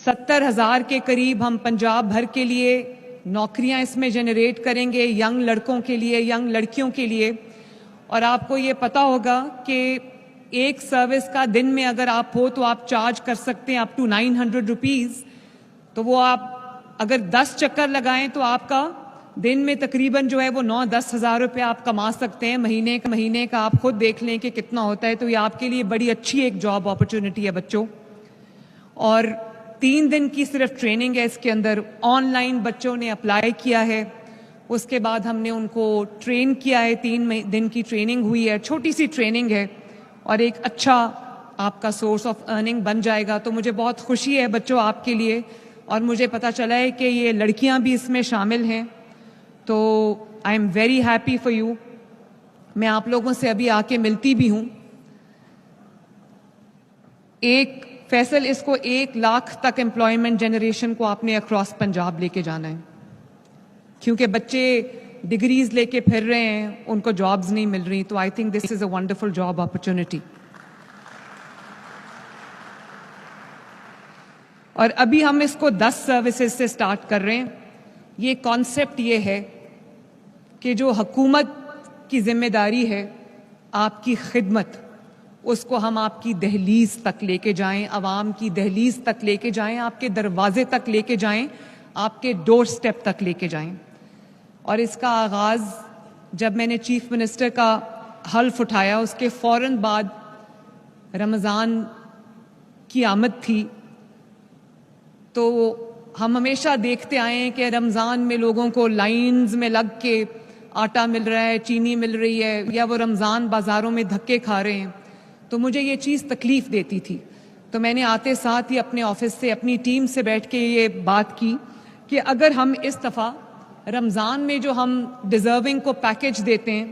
70,000 کے قریب ہم پنجاب بھر کے لیے نوکریاں اس میں جنریٹ کریں گے، ینگ لڑکوں کے لیے، ینگ لڑکیوں کے لیے. اور آپ کو یہ پتا ہوگا کہ ایک سروس کا دن میں اگر آپ ہو تو آپ چارج کر سکتے ہیں اپ ٹو 900 روپیز. تو وہ آپ اگر 10 چکر لگائیں تو آپ کا دن میں تقریباً جو ہے وہ 9-10 ہزار روپے آپ کما سکتے ہیں. مہینے کا آپ خود دیکھ لیں کہ کتنا ہوتا ہے. تو یہ آپ کے لیے بڑی اچھی ایک جاب اپرچونٹی ہے بچوں. اور 3 دن کی صرف ٹریننگ ہے اس کے اندر. آن لائن بچوں نے اپلائی کیا ہے، اس کے بعد ہم نے ان کو ٹرین کیا ہے. 3 دن کی ٹریننگ ہوئی ہے، چھوٹی سی ٹریننگ ہے، اور ایک اچھا آپ کا سورس آف ارننگ بن جائے گا. تو مجھے بہت خوشی ہے بچوں آپ کے لیے، اور مجھے پتا چلا ہے کہ یہ لڑکیاں بھی اس میں شامل ہیں. تو I am very happy for you. میں آپ لوگوں سے ابھی آ کے ملتی بھی ہوں. فیصل، اس کو 1 لاکھ تک امپلائمنٹ جنریشن کو آپ نے اکراس پنجاب لے کے جانا ہے، کیونکہ بچے ڈگریز لے کے پھر رہے ہیں، ان کو جابز نہیں مل رہی. تو I think this is a wonderful job opportunity. اور ابھی ہم اس کو 10 سروسز سے سٹارٹ کر رہے ہیں. یہ کانسیپٹ یہ ہے کہ جو حکومت کی ذمہ داری ہے آپ کی خدمت، اس کو ہم آپ کی دہلیز تک لے کے جائیں، عوام کی دہلیز تک لے کے جائیں، آپ کے دروازے تک لے کے جائیں، آپ کے ڈور سٹیپ تک لے کے جائیں. اور اس کا آغاز جب میں نے چیف منسٹر کا حلف اٹھایا، اس کے فوراً بعد رمضان کی آمد تھی. تو ہم ہمیشہ دیکھتے آئے ہیں کہ رمضان میں لوگوں کو لائنز میں لگ کے آٹا مل رہا ہے، چینی مل رہی ہے، یا وہ رمضان بازاروں میں دھکے کھا رہے ہیں. تو مجھے یہ چیز تکلیف دیتی تھی. تو میں نے آتے ساتھ ہی اپنے آفس سے اپنی ٹیم سے بیٹھ کے یہ بات کی کہ اگر ہم اس دفعہ رمضان میں جو ہم ڈیزرونگ کو پیکج دیتے ہیں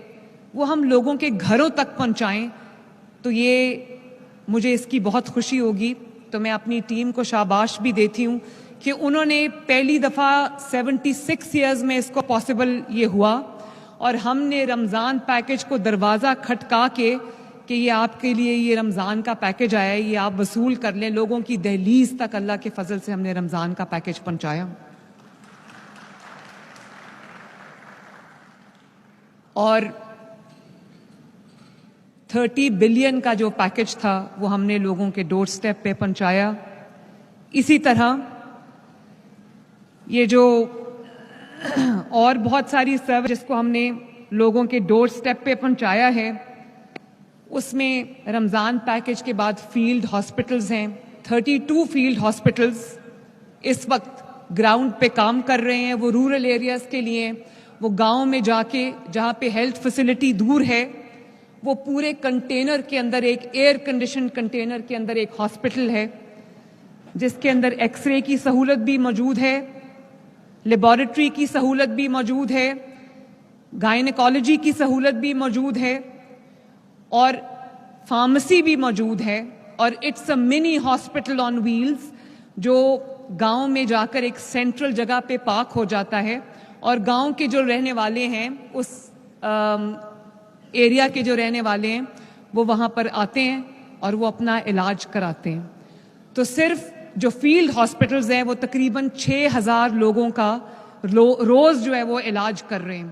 وہ ہم لوگوں کے گھروں تک پہنچائیں تو یہ مجھے اس کی بہت خوشی ہوگی. تو میں اپنی ٹیم کو شاباش بھی دیتی ہوں کہ انہوں نے پہلی دفعہ 76 ایئرز میں اس کو پاسبل یہ ہوا، اور ہم نے رمضان پیکج کو دروازہ کھٹکا کے کہ یہ آپ کے لیے یہ رمضان کا پیکج آیا ہے، یہ آپ وصول کر لیں. لوگوں کی دہلیز تک اللہ کے فضل سے ہم نے رمضان کا پیکج پہنچایا. اور 30 بلین کا جو پیکج تھا وہ ہم نے لوگوں کے ڈور سٹیپ پہ پہنچایا. اسی طرح یہ جو اور بہت ساری سروس جس کو ہم نے لوگوں کے ڈور سٹیپ پہ پہنچایا ہے، اس میں رمضان پیکج کے بعد فیلڈ ہاسپٹلز ہیں. 32 فیلڈ ہاسپٹلز اس وقت گراؤنڈ پہ کام کر رہے ہیں. وہ رورل ایریاز کے لیے، وہ گاؤں میں جا کے جہاں پہ ہیلتھ فیسلٹی دور ہے، وہ پورے کنٹینر کے اندر، ایک ایئر کنڈیشن کنٹینر کے اندر ایک ہاسپٹل ہے جس کے اندر ایکس رے کی سہولت بھی موجود ہے، لیبارٹری کی سہولت بھی موجود ہے، گائنیکالوجی کی سہولت بھی موجود ہے، اور فارمیسی بھی موجود ہے. اور it's a mini hospital on wheels جو گاؤں میں جا کر ایک سینٹرل جگہ پہ پارک ہو جاتا ہے، اور گاؤں کے جو رہنے والے ہیں، اس ایریا کے جو رہنے والے ہیں، وہ وہاں پر آتے ہیں اور وہ اپنا علاج کراتے ہیں. تو صرف جو فیلڈ ہاسپٹلز ہیں وہ تقریباً 6,000 لوگوں کا روز جو ہے وہ علاج کر رہے ہیں.